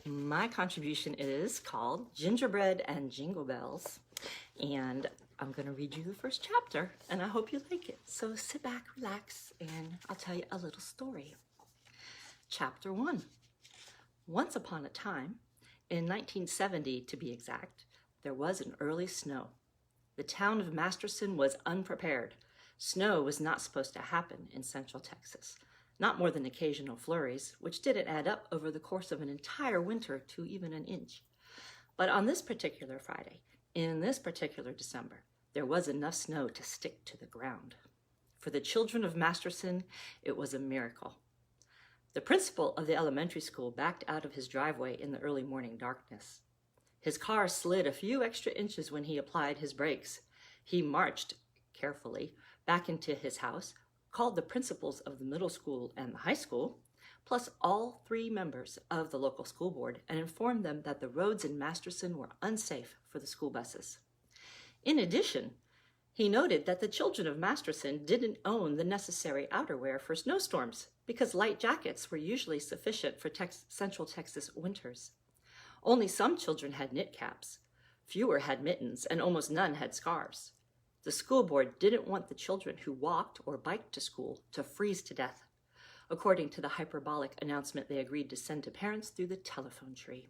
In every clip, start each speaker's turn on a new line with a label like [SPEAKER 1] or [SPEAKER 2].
[SPEAKER 1] My contribution is called Gingerbread and Jingle Bells, and I'm going to read you the first chapter, and I hope you like it. So sit back, relax, and I'll tell you a little story. Chapter 1. Once upon a time, in 1970 to be exact, there was an early snow. The town of Masterson was unprepared. Snow was not supposed to happen in central Texas. Not more than occasional flurries, which didn't add up over the course of an entire winter to even an inch. But on this particular Friday, in this particular December, there was enough snow to stick to the ground. For the children of Masterson, it was a miracle. The principal of the elementary school backed out of his driveway in the early morning darkness. His car slid a few extra inches when he applied his brakes. He marched, carefully, back into his house, called the principals of the middle school and the high school, plus all 3 members of the local school board, and informed them that the roads in Masterson were unsafe for the school buses. In addition, he noted that the children of Masterson didn't own the necessary outerwear for snowstorms because light jackets were usually sufficient for Central Texas winters. Only some children had knit caps, fewer had mittens, and almost none had scarves. The school board didn't want the children who walked or biked to school to freeze to death, according to the hyperbolic announcement they agreed to send to parents through the telephone tree.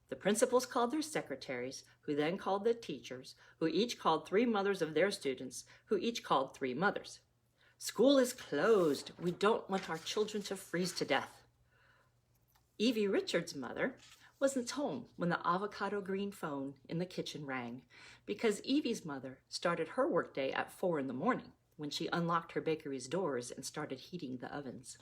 [SPEAKER 1] The principals called their secretaries, who then called the teachers, who each called 3 mothers of their students, who each called 3 mothers. "School is closed. We don't want our children to freeze to death." Evie Richards' mother wasn't home when the avocado green phone in the kitchen rang, because Evie's mother started her workday at 4 in the morning when she unlocked her bakery's doors and started heating the ovens.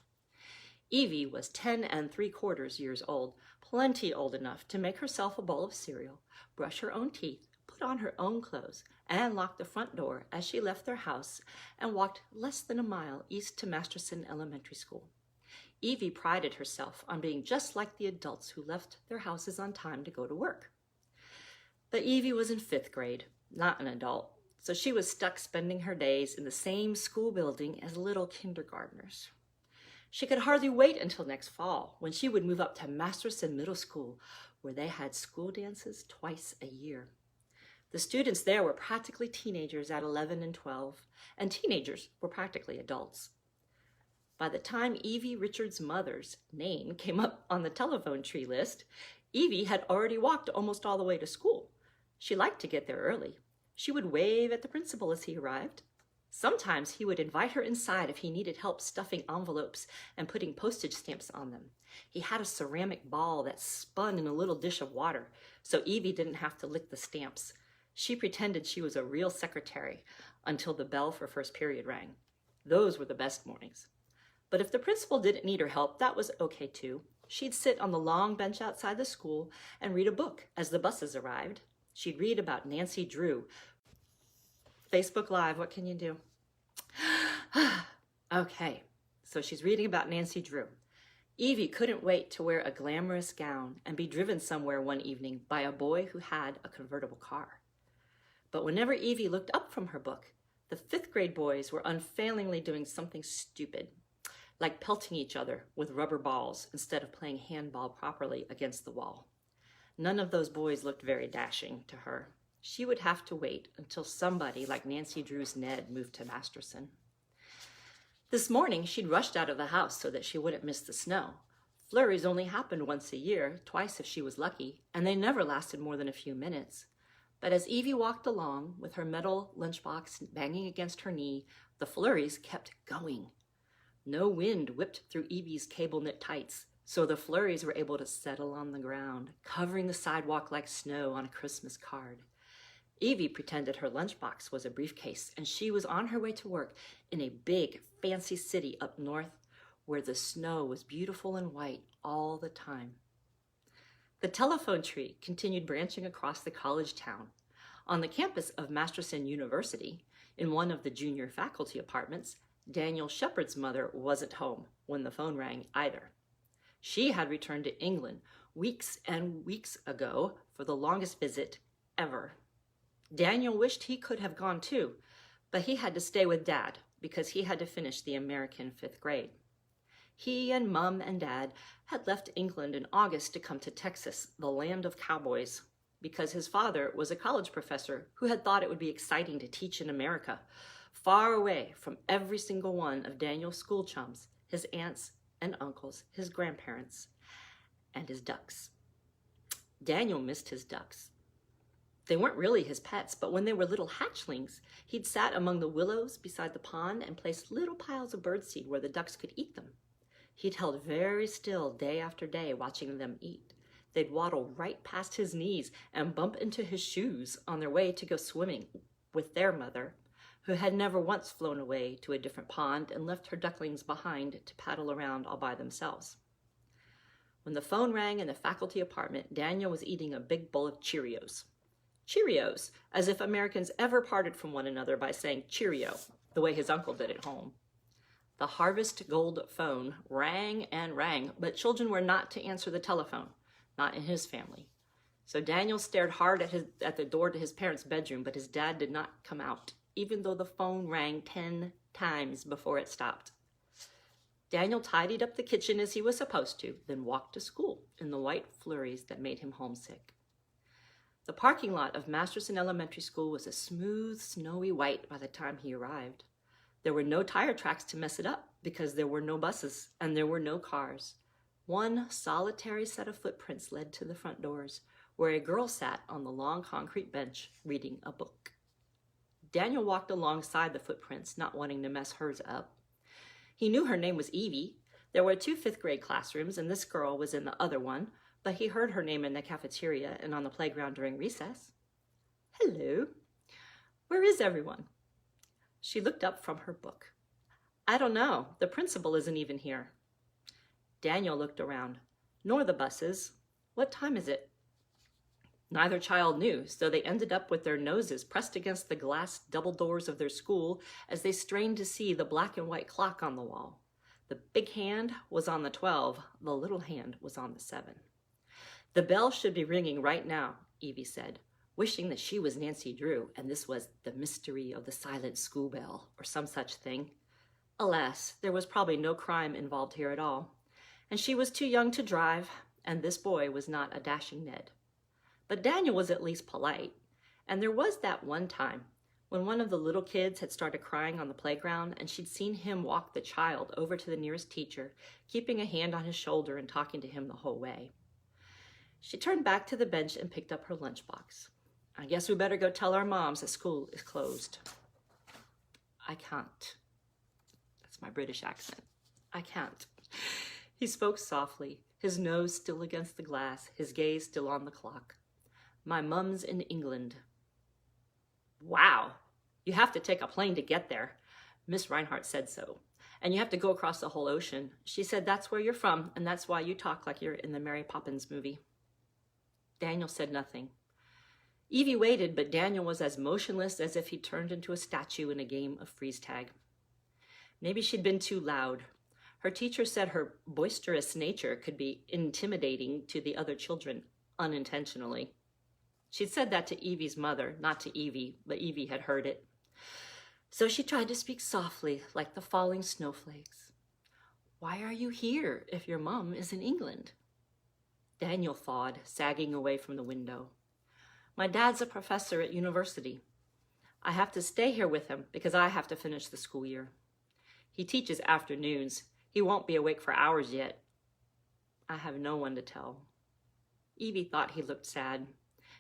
[SPEAKER 1] Evie was 10 3/4 years old, plenty old enough to make herself a bowl of cereal, brush her own teeth, put on her own clothes, and lock the front door as she left their house and walked less than a mile east to Masterson Elementary School. Evie prided herself on being just like the adults who left their houses on time to go to work. But Evie was in 5th grade, not an adult, so she was stuck spending her days in the same school building as little kindergartners. She could hardly wait until next fall, when she would move up to Masterson Middle School, where they had school dances twice a year. The students there were practically teenagers at 11 and 12, and teenagers were practically adults. By the time Evie Richards' mother's name came up on the telephone tree list, Evie had already walked almost all the way to school. She liked to get there early. She would wave at the principal as he arrived. Sometimes he would invite her inside if he needed help stuffing envelopes and putting postage stamps on them. He had a ceramic ball that spun in a little dish of water, so Evie didn't have to lick the stamps. She pretended she was a real secretary until the bell for first period rang. Those were the best mornings. But if the principal didn't need her help, that was okay too. She'd sit on the long bench outside the school and read a book as the buses arrived. She'd read about Nancy Drew. Facebook Live, what can you do? Okay, so she's reading about Nancy Drew. Evie couldn't wait to wear a glamorous gown and be driven somewhere one evening by a boy who had a convertible car. But whenever Evie looked up from her book, the 5th grade boys were unfailingly doing something stupid, like pelting each other with rubber balls instead of playing handball properly against the wall. None of those boys looked very dashing to her. She would have to wait until somebody like Nancy Drew's Ned moved to Masterson. This morning, she'd rushed out of the house so that she wouldn't miss the snow. Flurries only happened once a year, twice if she was lucky, and they never lasted more than a few minutes. But as Evie walked along with her metal lunchbox banging against her knee, the flurries kept going. No wind whipped through Evie's cable-knit tights, so the flurries were able to settle on the ground, covering the sidewalk like snow on a Christmas card. Evie pretended her lunchbox was a briefcase, and she was on her way to work in a big, fancy city up north where the snow was beautiful and white all the time. The telephone tree continued branching across the college town. On the campus of Masterson University, in one of the junior faculty apartments, Daniel Shepard's mother wasn't home when the phone rang either. She had returned to England weeks and weeks ago for the longest visit ever. Daniel wished he could have gone too, but he had to stay with Dad because he had to finish the American 5th grade. He and Mum and Dad had left England in August to come to Texas, the land of cowboys, because his father was a college professor who had thought it would be exciting to teach in America, far away from every single one of Daniel's school chums, his aunts and uncles, his grandparents, and his ducks. Daniel missed his ducks. They weren't really his pets, but when they were little hatchlings, he'd sat among the willows beside the pond and placed little piles of birdseed where the ducks could eat them. He'd held very still day after day watching them eat. They'd waddle right past his knees and bump into his shoes on their way to go swimming with their mother, who had never once flown away to a different pond and left her ducklings behind to paddle around all by themselves. When the phone rang in the faculty apartment, Daniel was eating a big bowl of Cheerios. Cheerios, as if Americans ever parted from one another by saying Cheerio, the way his uncle did at home. The Harvest Gold phone rang and rang, but children were not to answer the telephone, not in his family. So Daniel stared hard at the door to his parents' bedroom, but his dad did not come out, even though the phone rang 10 times before it stopped. Daniel tidied up the kitchen as he was supposed to, then walked to school in the white flurries that made him homesick. The parking lot of Masterson Elementary School was a smooth, snowy white by the time he arrived. There were no tire tracks to mess it up because there were no buses and there were no cars. One solitary set of footprints led to the front doors, where a girl sat on the long concrete bench reading a book. Daniel walked alongside the footprints, not wanting to mess hers up. He knew her name was Evie. There were 2 fifth-grade classrooms, and this girl was in the other one, but he heard her name in the cafeteria and on the playground during recess. "Hello. Where is everyone?" She looked up from her book. "I don't know. The principal isn't even here." Daniel looked around. "Nor the buses. What time is it?" Neither child knew, so they ended up with their noses pressed against the glass double doors of their school as they strained to see the black and white clock on the wall. The big hand was on the 12, the little hand was on the 7. "The bell should be ringing right now," Evie said, wishing that she was Nancy Drew and this was the mystery of the silent school bell or some such thing. Alas, there was probably no crime involved here at all, and she was too young to drive, and this boy was not a dashing Ned. But Daniel was at least polite, and there was that one time when one of the little kids had started crying on the playground and she'd seen him walk the child over to the nearest teacher, keeping a hand on his shoulder and talking to him the whole way. She turned back to the bench and picked up her lunchbox. "I guess we better go tell our moms that school is closed." "I can't." That's my British accent. "I can't." He spoke softly, his nose still against the glass, his gaze still on the clock. "My mum's in England." "Wow, you have to take a plane to get there. Miss Reinhardt said so. And you have to go across the whole ocean. She said that's where you're from, and that's why you talk like you're in the Mary Poppins movie." Daniel said nothing. Evie waited, but Daniel was as motionless as if he turned into a statue in a game of freeze tag. Maybe she'd been too loud. Her teacher said her boisterous nature could be intimidating to the other children, unintentionally. She'd said that to Evie's mother, not to Evie, but Evie had heard it. So she tried to speak softly, like the falling snowflakes. "Why are you here if your mom is in England?" Daniel thawed, sagging away from the window. "My dad's a professor at university. I have to stay here with him because I have to finish the school year. He teaches afternoons. He won't be awake for hours yet. I have no one to tell." Evie thought he looked sad.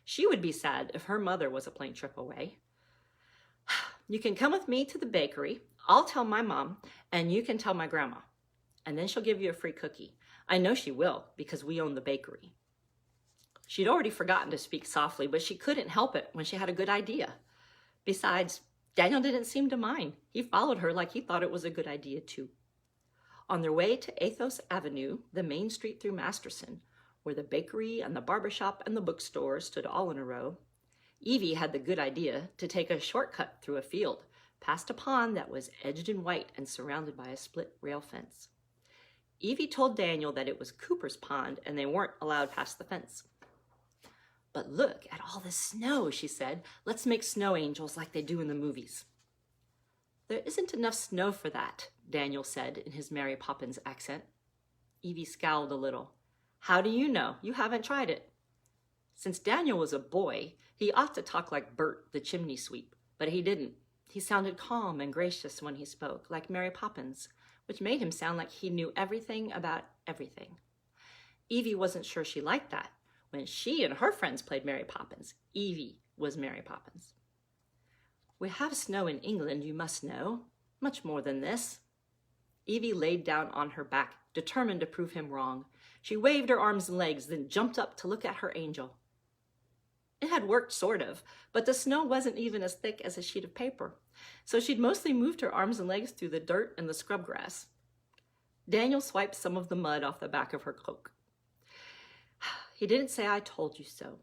[SPEAKER 1] She would be sad if her mother was a plane trip away. "You can come with me to the bakery. I'll tell my mom, and you can tell my grandma. And then she'll give you a free cookie. I know she will, because we own the bakery." She'd already forgotten to speak softly, but she couldn't help it when she had a good idea. Besides, Daniel didn't seem to mind. He followed her like he thought it was a good idea, too. On their way to Athos Avenue, the main street through Masterson, where the bakery and the barbershop and the bookstore stood all in a row, Evie had the good idea to take a shortcut through a field, past a pond that was edged in white and surrounded by a split rail fence. Evie told Daniel that it was Cooper's pond and they weren't allowed past the fence. "But look at all this snow," she said. "Let's make snow angels like they do in the movies." "There isn't enough snow for that," Daniel said in his Mary Poppins accent. Evie scowled a little. "How do you know? You haven't tried it." Since Daniel was a boy, he ought to talk like Bert, the chimney sweep, but he didn't. He sounded calm and gracious when he spoke, like Mary Poppins, which made him sound like he knew everything about everything. Evie wasn't sure she liked that. When she and her friends played Mary Poppins, Evie was Mary Poppins. "We have snow in England, you must know. Much more than this." Evie laid down on her back, determined to prove him wrong. She waved her arms and legs, then jumped up to look at her angel. It had worked, sort of, but the snow wasn't even as thick as a sheet of paper, so she'd mostly moved her arms and legs through the dirt and the scrub grass. Daniel swiped some of the mud off the back of her cloak. He didn't say "I told you so."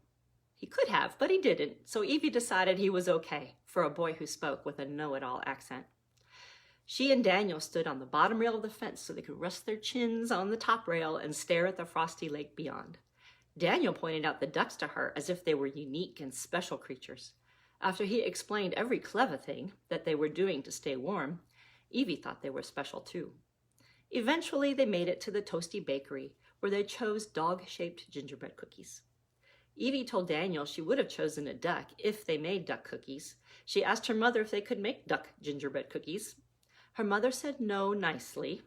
[SPEAKER 1] He could have, but he didn't, so Evie decided he was okay for a boy who spoke with a know-it-all accent. She and Daniel stood on the bottom rail of the fence so they could rest their chins on the top rail and stare at the frosty lake beyond. Daniel pointed out the ducks to her as if they were unique and special creatures. After he explained every clever thing that they were doing to stay warm, Evie thought they were special too. Eventually, they made it to the toasty bakery, where they chose dog-shaped gingerbread cookies. Evie told Daniel she would have chosen a duck if they made duck cookies. She asked her mother if they could make duck gingerbread cookies. Her mother said no nicely,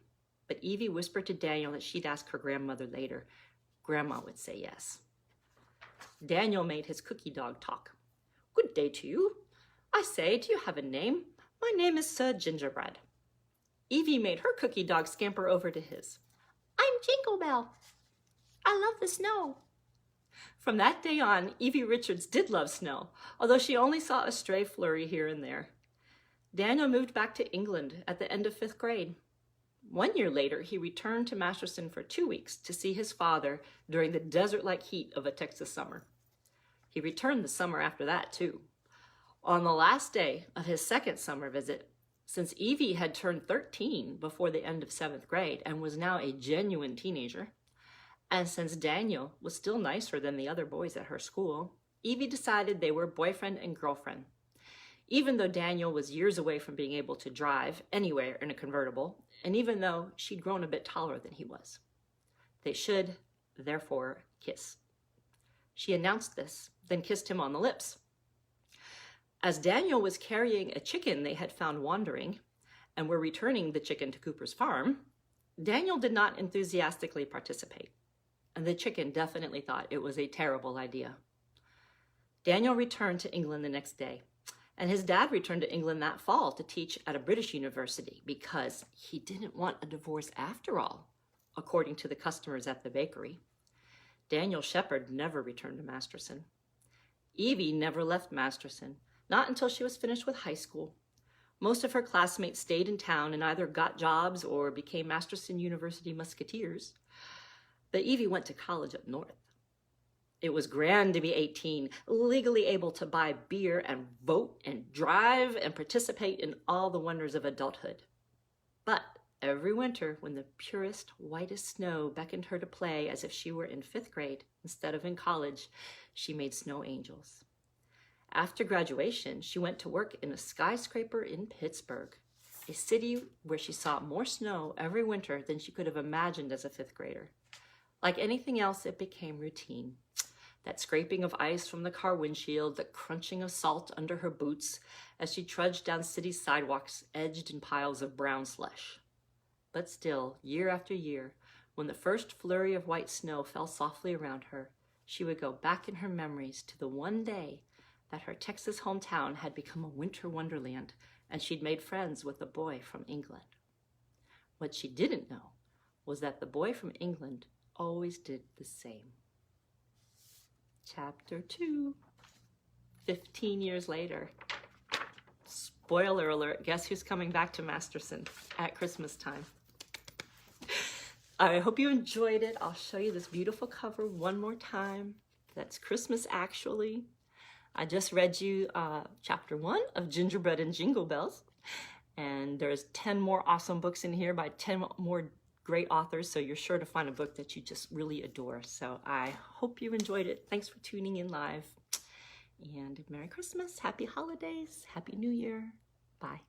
[SPEAKER 1] but Evie whispered to Daniel that she'd ask her grandmother later. Grandma would say yes. Daniel made his cookie dog talk. "Good day to you. I say, do you have a name? My name is Sir Gingerbread." Evie made her cookie dog scamper over to his. "I'm Jingle Bell. I love the snow." From that day on, Evie Richards did love snow, although she only saw a stray flurry here and there. Daniel moved back to England at the end of 5th grade. 1 year later, he returned to Masterson for 2 weeks to see his father during the desert-like heat of a Texas summer. He returned the summer after that, too. On the last day of his second summer visit, since Evie had turned 13 before the end of 7th grade and was now a genuine teenager, and since Daniel was still nicer than the other boys at her school, Evie decided they were boyfriend and girlfriend. Even though Daniel was years away from being able to drive anywhere in a convertible, and even though she'd grown a bit taller than he was. They should, therefore, kiss. She announced this, then kissed him on the lips. As Daniel was carrying a chicken they had found wandering, and were returning the chicken to Cooper's farm, Daniel did not enthusiastically participate, and the chicken definitely thought it was a terrible idea. Daniel returned to England the next day, and his dad returned to England that fall to teach at a British university because he didn't want a divorce after all, according to the customers at the bakery. Daniel Shepherd never returned to Masterson. Evie never left Masterson, not until she was finished with high school. Most of her classmates stayed in town and either got jobs or became Masterson University Musketeers. But Evie went to college up north. It was grand to be 18, legally able to buy beer and vote and drive and participate in all the wonders of adulthood. But every winter, when the purest, whitest snow beckoned her to play as if she were in 5th grade instead of in college, she made snow angels. After graduation, she went to work in a skyscraper in Pittsburgh, a city where she saw more snow every winter than she could have imagined as a 5th grader. Like anything else, it became routine. That scraping of ice from the car windshield, the crunching of salt under her boots as she trudged down city sidewalks edged in piles of brown slush. But still, year after year, when the first flurry of white snow fell softly around her, she would go back in her memories to the one day that her Texas hometown had become a winter wonderland and she'd made friends with a boy from England. What she didn't know was that the boy from England always did the same. Chapter 2, 15 years later. Spoiler alert, guess who's coming back to Masterson at Christmas time? I hope you enjoyed it. I'll show you this beautiful cover one more time. That's Christmas Actually. I just read you chapter 1 of Gingerbread and Jingle Bells. And there's 10 more awesome books in here by 10 more great authors, so you're sure to find a book that you just really adore. So I hope you enjoyed it. Thanks for tuning in live. And Merry Christmas, Happy Holidays, Happy New Year. Bye.